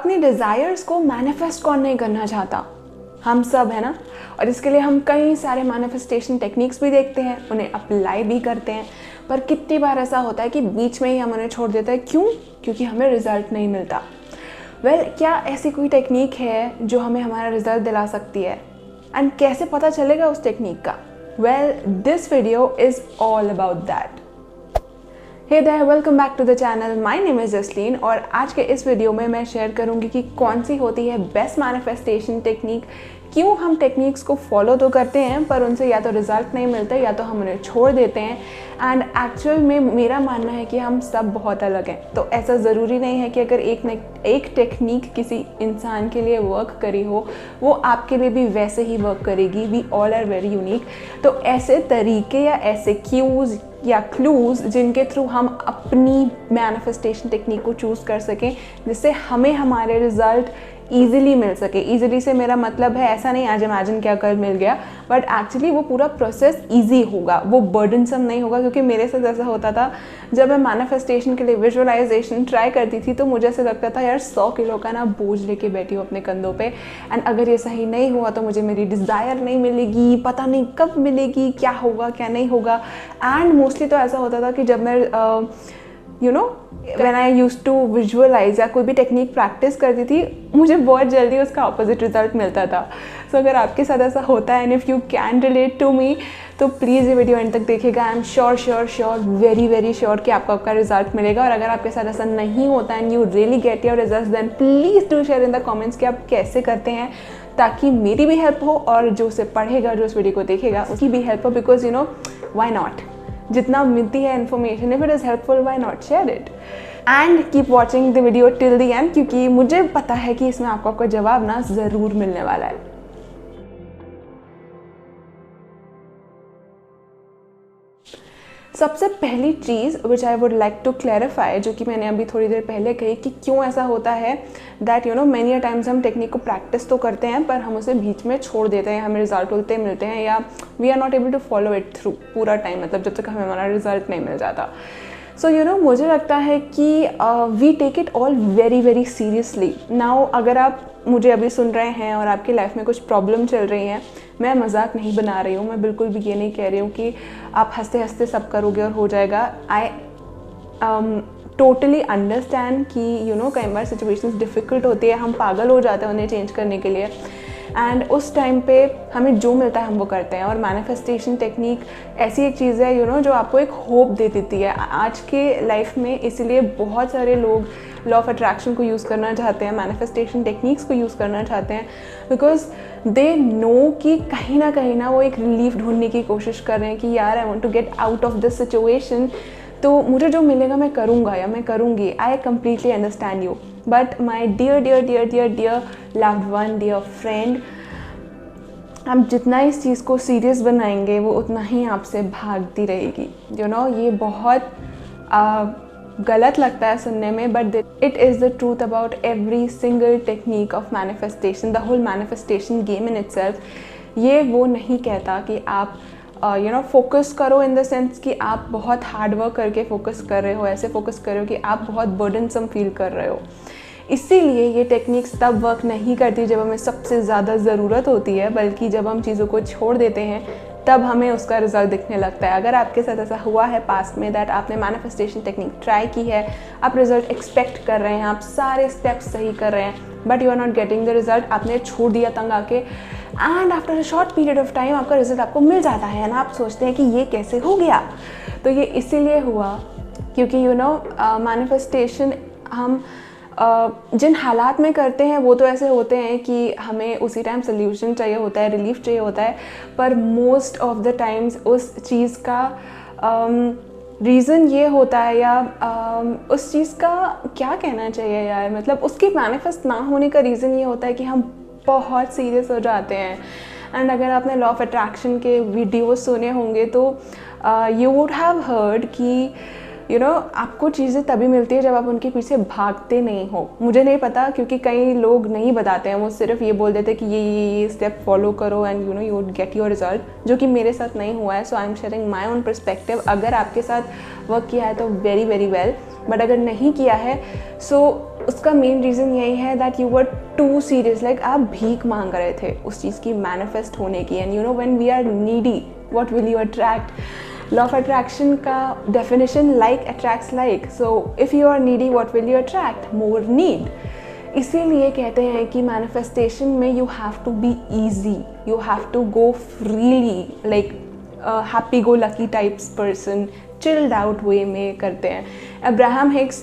अपनी डिज़ायर्स को मैनिफेस्ट कौन नहीं करना चाहता? हम सब, है ना। और इसके लिए हम कई सारे मैनिफेस्टेशन टेक्निक्स भी देखते हैं, उन्हें अप्लाई भी करते हैं, पर कितनी बार ऐसा होता है कि बीच में ही हम उन्हें छोड़ देते हैं। क्यों? क्योंकि हमें रिजल्ट नहीं मिलता। क्या ऐसी कोई टेक्निक है जो हमें हमारा रिजल्ट दिला सकती है? एंड कैसे पता चलेगा उस टेक्निक का? This video is all about that. Hey there, welcome back to the channel. My name is Jasleen और आज के इस वीडियो में मैं शेयर करूंगी कि कौन सी होती है बेस्ट मैनिफेस्टेशन टेक्निक, क्यों हम टेक्निक्स को फॉलो तो करते हैं पर उनसे या तो रिजल्ट नहीं मिलता या तो हम उन्हें छोड़ देते हैं। एंड एक्चुअल में मेरा मानना है कि हम सब बहुत अलग हैं, तो ऐसा ज़रूरी नहीं है कि अगर एक टेक्निक किसी इंसान के लिए वर्क करी हो वो आपके लिए भी वैसे ही वर्क करेगी। We all are very unique. तो ऐसे तरीके या ऐसे क्यूज़ या क्लूज़ जिनके थ्रू हम अपनी मैनिफेस्टेशन टेक्निक को चूज़ कर सकें, जिससे हमें हमारे रिज़ल्ट ईज़िली मिल सके। ईज़िली से मेरा मतलब है ऐसा नहीं आज इमेजिन क्या कर मिल गया, बट एक्चुअली वो पूरा प्रोसेस ईजी होगा, वो बर्डनसम नहीं होगा। क्योंकि मेरे साथ ऐसा होता था, जब मैं मैनिफेस्टेशन के लिए विजुअलाइजेशन ट्राई करती थी तो मुझे ऐसा लगता था यार 100 किलो का ना बोझ लेके बैठी हूँ अपने कंधों पे, एंड अगर ये सही नहीं हुआ तो मुझे मेरी डिज़ायर नहीं मिलेगी, पता नहीं कब मिलेगी, क्या होगा क्या नहीं होगा। एंड मोस्टली तो ऐसा होता था कि जब मैं when I used to visualise या कोई भी टेक्निक प्रैक्टिस करती थी, मुझे बहुत जल्दी उसका ऑपोजिट रिजल्ट मिलता था। सो अगर आपके साथ ऐसा होता है and if you can relate to me तो प्लीज़ ये वीडियो एंड तक देखिएगा। I am sure very sure कि आपको आपका रिजल्ट मिलेगा। और अगर आपके साथ ऐसा नहीं होता and you really get your result, then please do share in the comments कि आप कैसे करते हैं, ताकि मेरी भी हेल्प हो और जो उसे पढ़ेगा, जो उस वीडियो को देखेगा, उसकी भी हेल्प हो। बिकॉज व्हाई नॉट, जितना मिलती है information, if it is helpful why not share it. And keep watching the video till the end, क्योंकि मुझे पता है कि इसमें आपको आपका जवाब ना ज़रूर मिलने वाला है। सबसे पहली चीज़ which I would like to clarify, जो कि मैंने अभी थोड़ी देर पहले कही कि क्यों ऐसा होता है दैट मेनी अ टाइम्स हम टेक्निक को प्रैक्टिस तो करते हैं पर हम उसे बीच में छोड़ देते हैं, हमें रिजल्ट मिलते हैं या we are not able to follow it through पूरा टाइम, मतलब जब तक हमें हमारा रिजल्ट नहीं मिल जाता। सो मुझे लगता है कि we take it all very seriously. Now अगर आप मुझे अभी सुन रहे हैं और आपकी लाइफ में कुछ प्रॉब्लम चल रही हैं, मैं मजाक नहीं बना रही हूँ, मैं बिल्कुल भी ये नहीं कह रही हूँ कि आप हंसते हंसते सब करोगे और हो जाएगा। आई टोटली अंडरस्टैंड कि कई बार सिचुएशंस डिफ़िकल्ट होती है, हम पागल हो जाते हैं उन्हें चेंज करने के लिए, एंड उस टाइम पे हमें जो मिलता है हम वो करते हैं। और मैनिफेस्टेशन टेक्निक ऐसी एक चीज़ है जो आपको एक होप दे देती है आज के लाइफ में। इसीलिए बहुत सारे लोग लॉ ऑफ अट्रैक्शन को यूज़ करना चाहते हैं, मैनिफेस्टेशन टेक्निक्स को यूज़ करना चाहते हैं, बिकॉज दे नो कि कहीं ना वो एक रिलीफ ढूंढने की कोशिश कर रहे हैं कि यार I want to get out of this situation, तो मुझे जो मिलेगा मैं करूँगा या मैं करूँगी। I completely understand you, but my dear loved one, dear friend, हम जितना इस चीज़ को सीरियस बनाएंगे वो उतना ही आपसे भागती रहेगी। ये बहुत गलत लगता है सुनने में, but it is the truth about every single technique of manifestation, the whole manifestation game in itself. ये वो नहीं कहता कि आप फोकस करो इन द सेंस कि आप बहुत हार्ड वर्क करके फोकस कर रहे हो, ऐसे फोकस कर रहे हो कि आप बहुत बर्डनसम फील कर रहे हो। इसीलिए ये टेक्निक्स तब वर्क नहीं करती जब हमें सबसे ज़्यादा ज़रूरत होती है, बल्कि जब हम चीज़ों को छोड़ देते हैं तब हमें उसका रिजल्ट दिखने लगता है। अगर आपके साथ ऐसा हुआ है पास्ट में दैट आपने मैनिफेस्टेशन टेक्निक ट्राई की है, आप रिजल्ट एक्सपेक्ट कर रहे हैं, आप सारे स्टेप्स सही कर रहे हैं, but you are not getting the result, आपने छोड़ दिया तंग आके, and after a short period of time आपका रिजल्ट आपको मिल जाता है, ना आप सोचते हैं कि ये कैसे हो गया। तो ये इसीलिए हुआ क्योंकि मैनिफेस्टेशन हम जिन हालात में करते हैं वो तो ऐसे होते हैं कि हमें उसी टाइम सोल्यूशन चाहिए होता है, रिलीफ चाहिए होता है, पर मोस्ट ऑफ द टाइम्स उस चीज़ का रीज़न ये होता है या उस चीज़ का क्या कहना चाहिए यार, मतलब उसकी मैनिफेस्ट ना होने का रीज़न ये होता है कि हम बहुत सीरियस हो जाते हैं। एंड अगर आपने लॉ ऑफ अट्रैक्शन के वीडियोस सुने होंगे तो यू वुड हैव हर्ड कि आपको चीज़ें तभी मिलती है जब आप उनके पीछे भागते नहीं हो। मुझे नहीं पता क्योंकि कई लोग नहीं बताते हैं, वो सिर्फ ये बोल देते हैं कि ये स्टेप फॉलो करो and you would get your result, जो कि मेरे साथ नहीं हुआ है। So I am sharing my own perspective. अगर आपके साथ वर्क किया है तो वेरी वेल, बट अगर नहीं किया है सो उसका मेन रीज़न यही है that you were too serious, like आप भीख मांग रहे थे उस चीज़ की मैनिफेस्ट होने की। And you know when we are needy what will you attract. Law of attraction का definition like attracts like, so if you are needy what will you attract? More need. इसीलिए कहते हैं कि मैनिफेस्टेशन में you have to be easy, you have to go freely, like happy go lucky types person, chilled out way में करते हैं। Abraham Hicks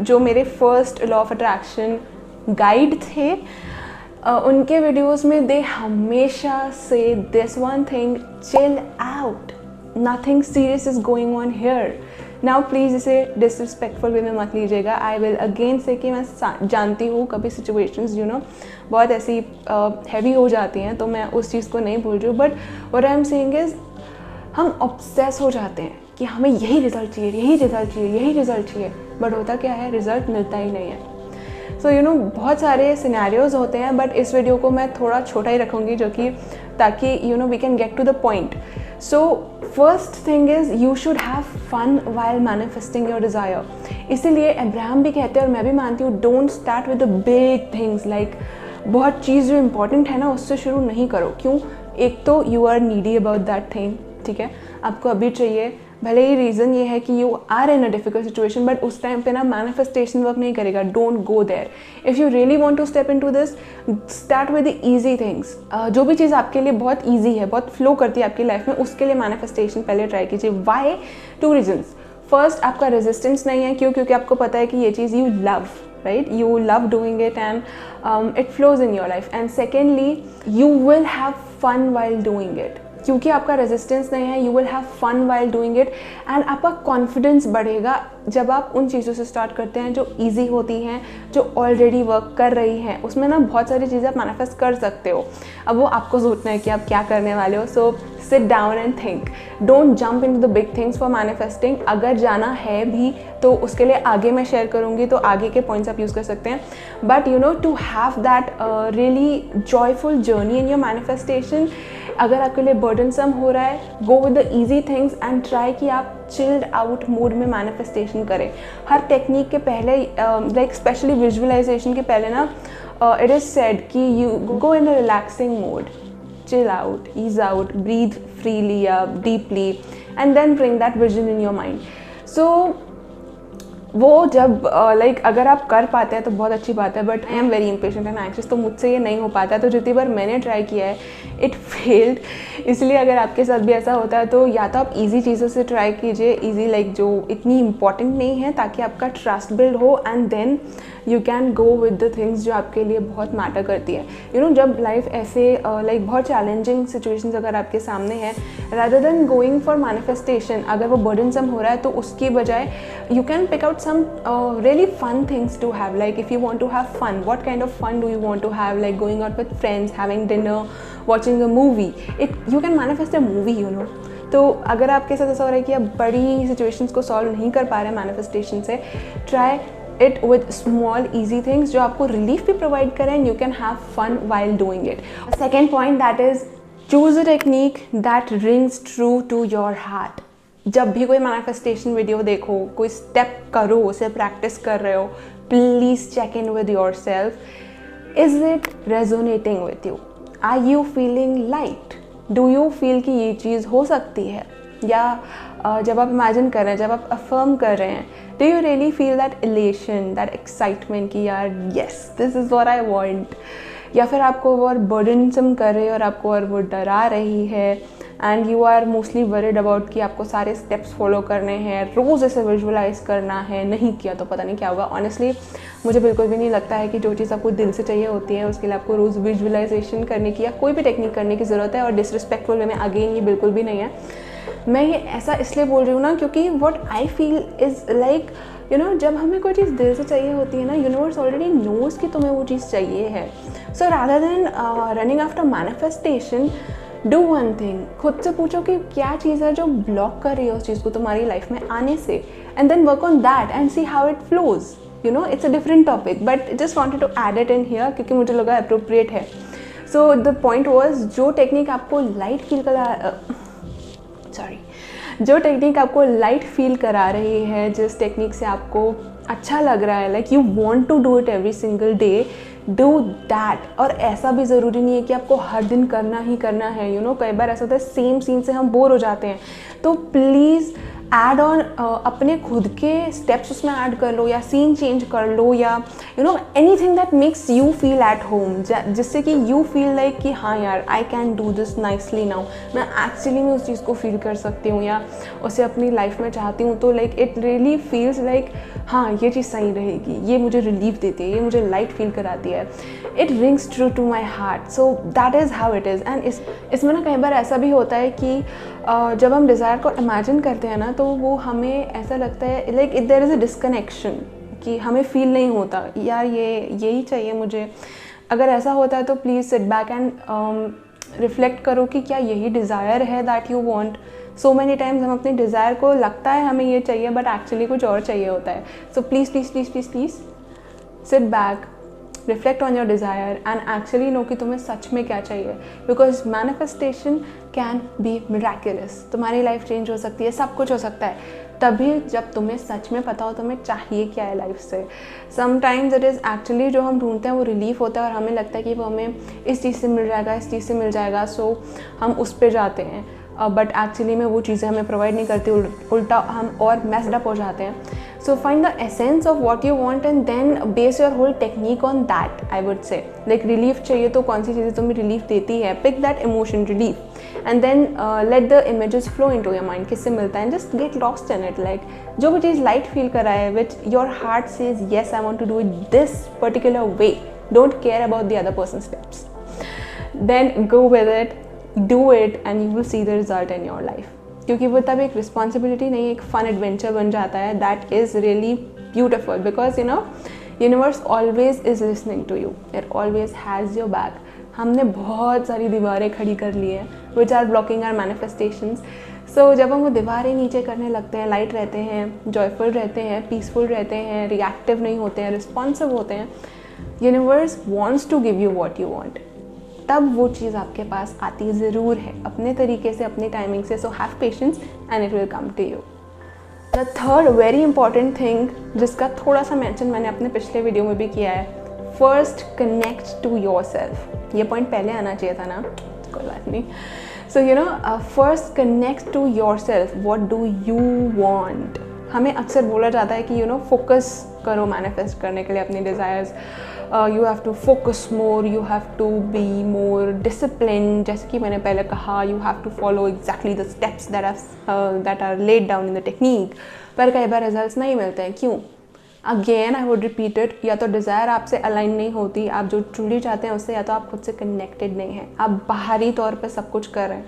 जो मेरे first law of attraction guide थे, उनके वीडियोस में दे हमेशा से this one thing, chill out, nothing serious is going on here. Now please इसे डिसरिस्पेक्टफुल वे में मत लीजिएगा। आई विल अगेन से कि मैं जानती हूँ कभी सिचुएशंस यू नो बहुत ऐसी हैवी हो जाती हैं, तो मैं उस चीज़ को नहीं बोल रही हूँ, but what I am saying is हम ऑब्सेस हो जाते हैं कि हमें यही रिज़ल्ट चाहिए, यही रिज़ल्ट चाहिए, यही रिज़ल्ट चाहिए, बट होता क्या है, रिज़ल्ट मिलता ही नहीं है। सो यू नो बहुत सारे सिनेरियोज़ होते हैं, बट इस वीडियो को मैं थोड़ा छोटा ही रखूँगी जो कि ताकि you know we can get to the point. So first thing is you should have fun while manifesting your desire. इसीलिए अब्राहम भी कहते हैं और मैं भी मानती हूँ, don't start with the big things, like बहुत चीज़ जो इंपॉर्टेंट है ना उससे शुरू नहीं करो। क्यों? एक तो you are needy about that thing, ठीक है, आपको अभी चाहिए, भले ही रीज़न ये है कि you are in a difficult situation, but उस टाइम पे ना मैनिफेस्टेशन वर्क नहीं करेगा। Don't go there. If you really want to step into this, start with the easy things. जो भी चीज़ आपके लिए बहुत ईजी है, बहुत फ्लो करती है आपकी लाइफ में, उसके लिए मैनिफेस्टेशन पहले ट्राई कीजिए। वाई? Two reasons. फर्स्ट, आपका रेजिस्टेंस नहीं है। क्यों? क्योंकि आपको पता है कि ये चीज़ you love, right? You love doing it and it flows in your life. And secondly, you will have fun while doing it. क्योंकि आपका रेजिस्टेंस नहीं है, you will have fun while doing it, and आपका confidence बढ़ेगा जब आप उन चीज़ों से स्टार्ट करते हैं जो ईजी होती हैं, जो ऑलरेडी वर्क कर रही हैं। उसमें ना बहुत सारी चीज़ें आप मैनिफेस्ट कर सकते हो। अब वो आपको सोचना है कि आप क्या करने वाले हो। So sit down and think, don't jump into the big things for manifesting. अगर जाना है भी तो उसके लिए आगे मैं शेयर करूँगी, तो आगे के पॉइंट्स आप यूज़ कर सकते हैं। But you know to have that really joyful journey in your manifestation, अगर आपके लिए बर्डनसम हो रहा है, go with the easy things and try कि आप चिल्ड आउट मोड में मैनिफेस्टेशन करें। हर टेक्निक के पहले, लाइक स्पेशली विजुअलाइजेशन के पहले ना, इट इज़ सेड कि you go in a relaxing mode, chill out, ease out, breathe freely, deeply, and then bring that vision in your mind. So वो जब लाइक अगर आप कर पाते हैं तो बहुत अच्छी बात है, but I am very impatient and anxious, तो मुझसे ये नहीं हो पाता है। तो जितनी बार मैंने ट्राई किया है इट फेल्ड। इसलिए अगर आपके साथ भी ऐसा होता है तो या तो आप इजी चीज़ों से ट्राई कीजिए, इजी लाइक जो इतनी इंपॉर्टेंट नहीं है, ताकि आपका ट्रस्ट बिल्ड हो, and then you can go with the things जो आपके लिए बहुत मैटर करती है। यू नो जब लाइफ ऐसे लाइक बहुत चैलेंजिंग सिचुएशंस अगर आपके सामने है, rather than going for manifestation, अगर वो बर्डनसम हो रहा है तो उसकी बजाय you can pick out some really fun things to have. Like if you want to have fun, what kind of fun do you want to have? Like going out with friends, having dinner, watching a movie. You can manifest a movie, you know. तो अगर आपके साथ ऐसा हो रहा है कि आप बड़ी सिचुएशंस को सॉल्व नहीं कर पा रहे हैं मैनिफेस्टेशन से, try it with small easy things जो आपको रिलीफ भी प्रोवाइड करें, and you can have fun while doing it. Second point, that is choose a technique that rings true to your heart. जब भी कोई मैनिफेस्टेशन वीडियो देखो, कोई step करो, उसे प्रैक्टिस कर रहे हो, please check in with yourself, is it resonating with you? Are you feeling light? Do you feel कि ये चीज़ हो सकती है? या जब आप इमेजिन कर रहे हैं, जब आप अफर्म कर रहे हैं, do you really feel that elation, that excitement कि यार yes this is what I want? या फिर आपको वो और बर्डनसम कर रही है और आपको और वो डरा रही है, and you are mostly worried about कि आपको सारे स्टेप्स फॉलो करने हैं, रोज़ ऐसे विजुअलाइज करना है, नहीं किया तो पता नहीं क्या होगा। ऑनेस्टली मुझे बिल्कुल भी नहीं लगता है कि जो चीज़ आपको दिल से चाहिए होती है उसके लिए आपको रोज़ विजुअलाइजेशन करने की या कोई भी टेक्निक करने की ज़रूरत है। और डिसरिस्पेक्टफुल वे में अगेन ये बिल्कुल भी नहीं है। मैं ये ऐसा इसलिए बोल रही हूँ ना, क्योंकि what I feel is like you know जब हमें कोई चीज़ दिल से चाहिए होती है ना, यूनिवर्स ऑलरेडी नोज़ कि तुम्हें वो चीज़ चाहिए है। So rather than running after manifestation, do one thing, खुद से पूछो कि क्या चीज़ है जो ब्लॉक कर रही है उस चीज़ को तुम्हारी लाइफ में आने से, and then work on that and see how it flows. You know it's a different topic, but just wanted to add it in here क्योंकि मुझे लगा अप्रोप्रिएट है। सो द पॉइंट वाज, जो टेक्निक आपको light feel जो technique आपको light feel करा रही है, जिस टेक्निक से आपको अच्छा लग रहा है, like you want to do it every single day, do that. और ऐसा भी ज़रूरी नहीं है कि आपको हर दिन करना ही करना है, यू नो कई बार ऐसा होता है सेम सीन से हम बोर हो जाते हैं, तो प्लीज़ ऐड ऑन अपने खुद के स्टेप्स उसमें ऐड कर लो, या सीन चेंज कर लो, या you know anything that makes you feel at home, जिससे कि यू फील लाइक कि हाँ यार I can do this nicely now, मैं एक्चुअली में उस चीज़ को फील कर सकती हूँ या उसे अपनी लाइफ में चाहती हूँ। तो like it really feels like हाँ ये चीज़ सही रहेगी, ये मुझे रिलीफ देती है, ये मुझे लाइट फील कराती है, it rings true to my heart, so that is how it is. And इसमें ना कई बार ऐसा भी होता है कि जब हम डिज़ायर को इमेजिन करते हैं ना, तो वो हमें ऐसा लगता है like there is a disconnection, कि हमें फील नहीं होता यार यही चाहिए मुझे। अगर ऐसा होता है तो please sit back and reflect करो कि क्या यही डिज़ायर है that you want. So many times हम अपने डिज़ायर को लगता है हमें ये चाहिए, बट एक्चुअली कुछ और चाहिए होता है। So please please please please please sit back, reflect on your desire and actually know कि तुम्हें सच में क्या चाहिए, because manifestation can be miraculous. तुम्हारी लाइफ चेंज हो सकती है, सब कुछ हो सकता है तभी जब तुम्हें सच में पता हो तुम्हें चाहिए क्या है लाइफ से। समटाइम्स इट इज़ एक्चुअली जो हम ढूंढते हैं वो रिलीफ होता है, और हमें लगता है कि वो हमें इस चीज़ से मिल जाएगा, इस चीज़ से मिल जाएगा, सो हम उस पर जाते हैं, बट एक्चुअली में वो चीज़ें हमें प्रोवाइड नहीं करती, उल्टा हम और मैस्ड अप हो जाते हैं। So find the essence of what you want and then base your whole technique on that, I would say. Like relief चाहिए तो कौन सी चीज़ें तुम्हें relief देती है, pick that emotion relief and then let the images flow into your mind, किससे मिलता है, and just get lost in it, like जो भी चीज़ light feel कर रहा है, which your heart says yes I want to do it this particular way, don't care about the other person's steps, then go with it, do it and you will see the result in your life। क्योंकि वो तब एक responsibility नहीं, एक फ़न adventure बन जाता है that is really beautiful, because you know universe always is listening to you, it always has your back. हमने बहुत सारी दीवारें खड़ी कर ली हैं which are blocking are manifestations. So जब हम वो दीवारें नीचे करने लगते हैं, लाइट रहते हैं, जॉयफुल रहते हैं, पीसफुल रहते हैं, रिएक्टिव नहीं होते हैं, रिस्पॉन्सिव होते हैं, universe wants to give you what you want, तब वो चीज़ आपके पास आती ज़रूर है अपने तरीके से, अपनी टाइमिंग से। So have patience and it will come to you. The third very important thing जिसका थोड़ा सा मेंशन मैंने अपने पिछले वीडियो में भी किया है, first connect to yourself. ये पॉइंट पहले आना चाहिए था ना, कोई बात नहीं। So you know first connect to yourself, what do you want. हमें अक्सर बोला जाता है कि यू नो फोकस करो मैनिफेस्ट करने के लिए अपनी desires, you have to focus more, you have to be more discipline, जैसे कि मैंने पहले कहा, you have to follow exactly the steps that are laid down in the technique. पर कई बार रिजल्ट्स नहीं मिलते हैं, क्यों? Again I would repeat it, या तो डिज़ायर आपसे अलाइन नहीं होती, आप जो ट्रूली चाहते हैं उससे, या तो आप खुद से कनेक्टेड नहीं हैं, आप बाहरी तौर पे सब कुछ कर रहे हैं।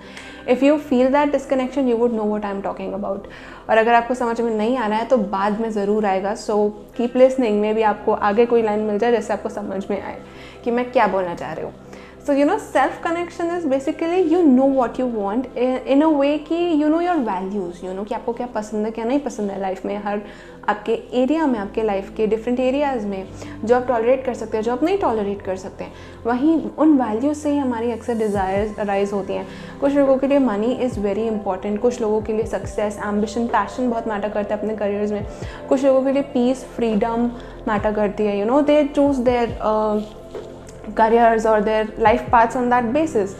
If you feel that disconnection you would know what I am talking about. और अगर आपको समझ में नहीं आ रहा है तो बाद में ज़रूर आएगा, सो कीप लिसनिंग, में भी आपको आगे कोई लाइन मिल जाए जैसे आपको समझ में आए कि मैं क्या बोलना चाह रही हूँ। So you know self connection is basically you know what you want in a way कि you know your values, you know कि आपको क्या पसंद है क्या नहीं पसंद है लाइफ में, हर आपके एरिया में, आपके लाइफ के डिफरेंट एरियाज़ में, जो आप टॉलरेट कर सकते हैं, जो आप नहीं टॉलरेट कर सकते हैं। वहीं उन वैल्यूज़ से ही हमारी अक्सर डिज़ायर्स अराइज होती हैं। कुछ लोगों के लिए मनी इज़ वेरी इंपॉर्टेंट, कुछ लोगों के लिए सक्सेस, एम्बिशन, पैशन बहुत मैटर करता है अपने करियर्स में, कुछ लोगों के लिए पीस, फ्रीडम मैटर करती है, you no they choose there careers or their life paths on that basis.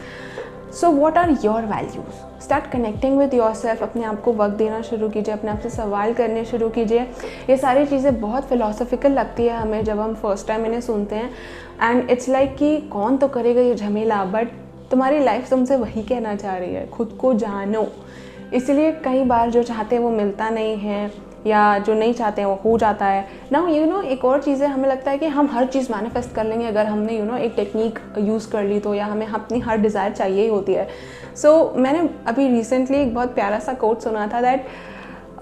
So what are your values? Start connecting with yourself, अपने आप को वक्त देना शुरू कीजिए, अपने आप से सवाल करने शुरू कीजिए। ये सारी चीज़ें बहुत फिलोसॉफिकल लगती है हमें जब हम फर्स्ट टाइम इन्हें सुनते हैं, एंड इट्स लाइक कि कौन तो करेगा ये झमेला, बट तुम्हारी लाइफ तुमसे वही कहना चाह रही है, खुद को जानो। इसलिए कई बार जो चाहते हैं वो मिलता नहीं है, या जो नहीं चाहते हैं वो हो जाता है ना। यू नो एक और चीज़ है, हमें लगता है कि हम हर चीज़ मैनिफेस्ट कर लेंगे अगर हमने यू नो एक टेक्निक यूज़ कर ली तो, या हमें अपनी हर डिज़ायर चाहिए ही होती है। सो मैंने अभी रिसेंटली एक बहुत प्यारा सा कोट सुना था that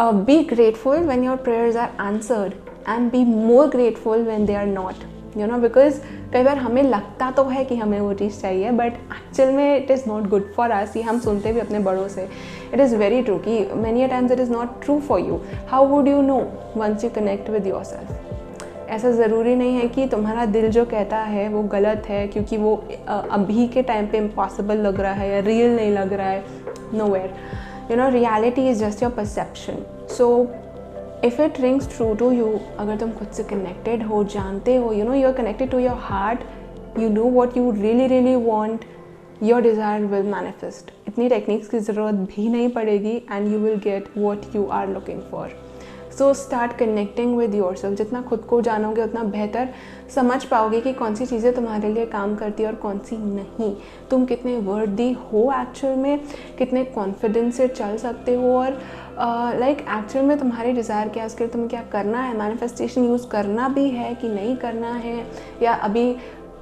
be grateful when your prayers are answered and be more grateful when they are not, you know, because कई बार हमें लगता तो है कि हमें वो चीज़ चाहिए, बट एक्चुअल में it is not good for us. ये हम सुनते भी अपने बड़ों से, इट इज़ वेरी ट्रू कि many a times it is not true for you. How would you know once you connect with yourself? ऐसा ज़रूरी नहीं है कि तुम्हारा दिल जो कहता है वो गलत है, क्योंकि वो अभी के टाइम पे इम्पॉसिबल लग रहा है या रियल नहीं लग रहा है। Nowhere, you know, reality is just your perception. So if it rings true to you, अगर तुम खुद से कनेक्टेड हो, जानते हो, you know you are connected to your heart, you know what you really really want, your desire will manifest. इतनी techniques की ज़रूरत भी नहीं पड़ेगी and you will get what you are looking for. So start connecting with yourself. जितना खुद को जानोगे उतना बेहतर समझ पाओगे कि कौन सी चीज़ें तुम्हारे लिए काम करती है और कौन सी नहीं. तुम कितने वर्दी हो एक्चुअल में, कितने कॉन्फिडेंस से चल सकते हो, और लाइक एक्चुअल में तुम्हारे डिज़ायर क्या है, उसके लिए तुम्हें क्या करना है, मैनिफेस्टेशन यूज़ करना भी है कि नहीं करना है, या अभी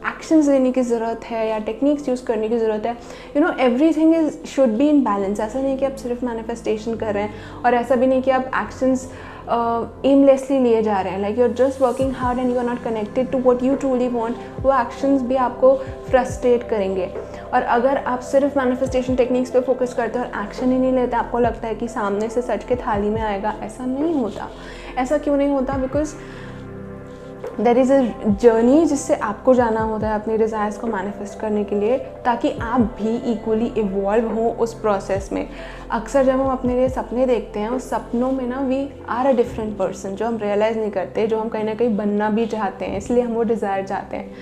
एक्शंस लेने की ज़रूरत है या टेक्निक्स यूज़ करने की ज़रूरत है. You know everything is should be in balance. ऐसा नहीं कि आप सिर्फ मैनिफेस्टेशन कर रहे हैं और ऐसा भी नहीं कि आप एक्शंस एमलेसली लिए जा रहे हैं. Like you are just working hard and you are not connected to what you truly want. वो एक्शंस भी आपको फ्रस्ट्रेट करेंगे. और अगर आप सिर्फ मैनिफेस्टेशन टेक्निक्स पे फोकस करते हो और एक्शन ही नहीं लेते, आपको लगता है कि सामने से सच के थाली में आएगा. ऐसा नहीं होता. ऐसा क्यों नहीं होता? Because there is a journey जिससे आपको जाना होता है अपने डिज़ायर्स को मैनिफेस्ट करने के लिए, ताकि आप भी इक्वली इवॉल्व हो उस प्रोसेस में. अक्सर जब हम अपने लिए सपने देखते हैं, उस सपनों में ना we are a different person, जो हम रियलाइज़ नहीं करते, जो हम कहीं ना कहीं बनना भी चाहते हैं, इसलिए हम वो डिज़ायर चाहते हैं.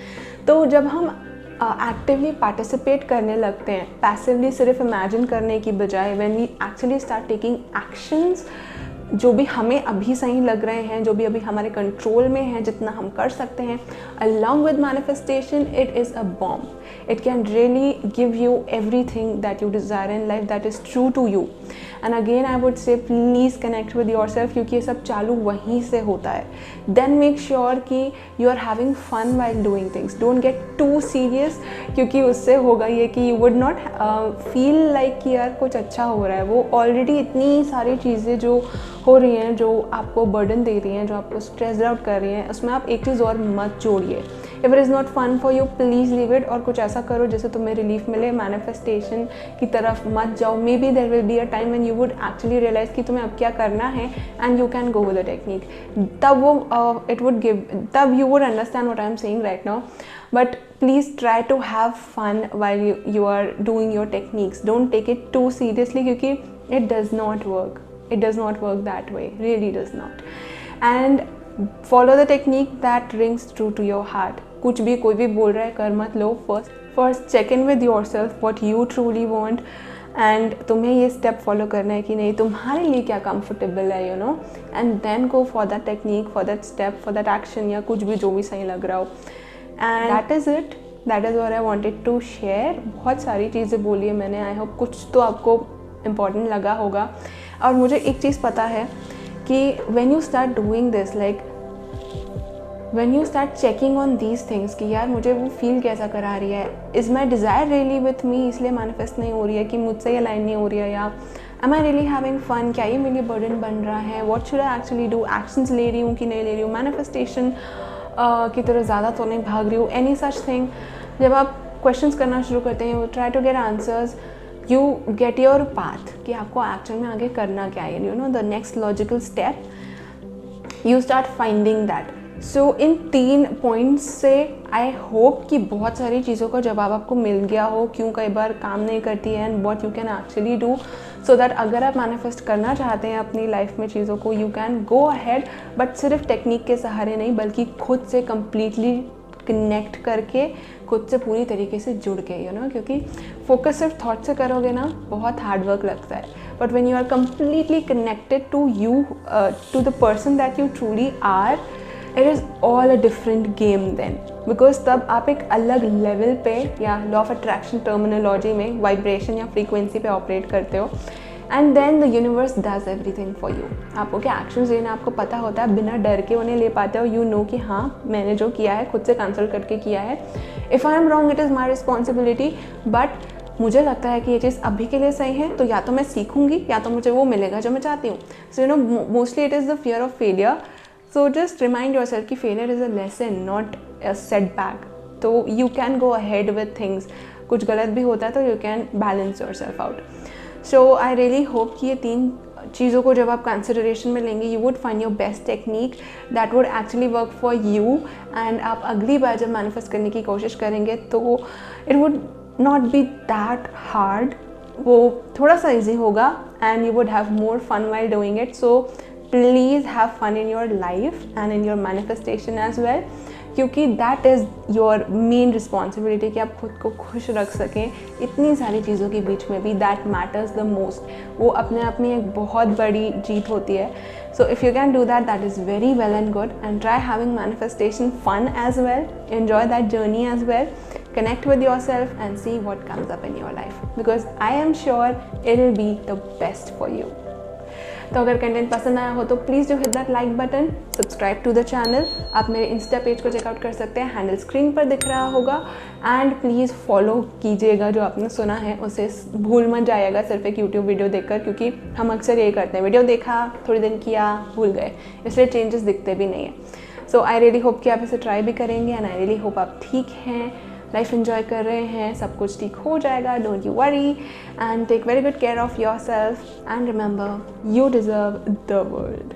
तो जब हम एक्टिवली पार्टिसिपेट करने लगते हैं, पैसिवली सिर्फ इमेजिन करने की बजाय, when we actually start taking actions जो भी हमें अभी सही लग रहे हैं, जो भी अभी हमारे कंट्रोल में है, जितना हम कर सकते हैं, along with manifestation, it is a bomb. It can really give you everything that you desire in life that is true to you. And again I would say please connect with yourself, क्योंकि ये सब चालू वहीं से होता है. Then make sure कि you are having fun while doing things. Don't get too serious, क्योंकि उससे होगा ये कि you would not feel like कि यार कुछ अच्छा हो रहा है. वो already इतनी सारी चीज़ें जो हो रही हैं, जो आपको बर्डन दे रही हैं, जो आपको स्ट्रेस आउट कर रही हैं, उसमें आप एक चीज़ और मत जोड़िए. If it is not fun for you, please leave it और कुछ ऐसा करो जिससे तुम्हें रिलीफ मिले. मैनिफेस्टेशन की तरफ मत जाओ. Maybe there will be a time when you would actually realise कि तुम्हें अब क्या करना है and you can go with the technique. तब वो इट वुड गिव, तब you would understand what I am saying right now. But please try to have fun while you are doing your techniques. Don't take it too seriously, क्योंकि it does not work. It does not work that way. Really does not. And follow the technique that rings true to your heart. कुछ भी कोई भी बोल रहा है कर मत लो. First check in with yourself what you truly want. And तुम्हें ये स्टेप फॉलो करना है कि नहीं, तुम्हारे लिए क्या कंफर्टेबल है, you know, and then go for that technique, for that step, for that action, या कुछ भी जो भी सही लग रहा हो. And that is it. That is what I wanted to share. बहुत सारी चीज़ें बोली है मैंने. आई होप कुछ तो आपको इम्पॉर्टेंट लगा होगा. और मुझे एक चीज़ पता है कि when you start doing this, like when you start checking on these things कि यार मुझे वो फील कैसा करा रही है, is my desire really with me, इसलिए मैनिफेस्ट नहीं हो रही है, कि मुझसे ये लाइन नहीं हो रही है, या am I really having fun, क्या ये मेरे लिए बर्डन बन रहा है, what should I actually do, actions ले रही हूँ कि नहीं ले रही हूँ, मैनिफेस्टेशन की तरह ज़्यादा तो नहीं भाग रही हूँ, एनी सच थिंग. जब आप क्वेश्चंस करना शुरू करते हैं, you try to get answers, you get your path कि आपको एक्चुअल में आगे करना क्या है, you know the next logical step, you start finding that. So in 3 points से आई होप कि बहुत सारी चीज़ों का जवाब आपको मिल गया हो, क्यों कई बार काम नहीं करती है and what you can actually do, so that अगर आप मैनिफेस्ट करना चाहते हैं अपनी लाइफ में चीज़ों को, you can go ahead. But सिर्फ टेक्निक के सहारे नहीं, बल्कि खुद से कम्प्लीटली कनेक्ट करके, खुद से पूरी तरीके से जुड़ के, यू नो, क्योंकि फोकस सिर्फ थॉट से करोगे ना, बहुत हार्ड वर्क लगता है. But when you are completely connected to you, to the person that you truly are, it is all a different game then. Because तब आप एक अलग लेवल पे, या लॉ ऑफ अट्रैक्शन टर्मिनोलॉजी में वाइब्रेशन या फ्रीक्वेंसी पे ऑपरेट करते हो, and then the universe does everything for you. आपको क्या एक्शंस लेना आपको पता होता है, बिना डर के उन्हें ले पाते हो. यू नो कि हाँ मैंने जो किया है खुद से कंसल्ट करके किया है. If I am wrong it is my responsibility, but मुझे लगता है कि ये चीज़ अभी के लिए सही है, तो या तो मैं सीखूंगी या तो मुझे वो मिलेगा जो मैं चाहती हूँ. So you no mostly it is the fear of failure. So just remind yourself कि failure is a lesson, not a setback. तो you can go ahead with things. कुछ गलत भी होता है तो you can balance yourself out. So I really hope कि ये 3 चीज़ों को जब आप कंसिडरेशन में लेंगे, you would find your best technique that would actually work for you. And आप अगली बार जब मैनिफेस्ट करने की कोशिश करेंगे तो it would not be that hard. वो थोड़ा सा easy होगा and you would have more fun while doing it. So please have fun in your life and in your manifestation as well, क्योंकि that is your main responsibility कि आप खुद को खुश रख सकें इतनी सारी चीज़ों के बीच में भी. That matters the most. वो अपने आप में एक बहुत बड़ी जीत होती है. So if you can do that, that is very well and good. And try having manifestation fun as well. Enjoy that journey as well. Connect with yourself and see what comes up in your life, because I am sure it will be the best for you. तो अगर content पसंद आया हो तो please do hit that like button, subscribe to the channel. आप मेरे Insta page को checkout कर सकते हैं, हैंडल स्क्रीन पर दिख रहा होगा. एंड प्लीज़ फॉलो कीजिएगा. जो आपने सुना है उसे भूल मत जाइएगा सिर्फ एक यूट्यूब वीडियो देखकर, क्योंकि हम अक्सर यही करते हैं, वीडियो देखा, थोड़ी दिन किया, भूल गए, इसलिए चेंजेस दिखते भी नहीं है. सो आई रियली होप कि आप इसे ट्राई भी करेंगे. एंड आई रियली होप आप ठीक हैं, लाइफ एंजॉय कर रहे हैं, सब कुछ ठीक हो जाएगा. Don't you worry and take very good care of your self. And remember, you deserve the world.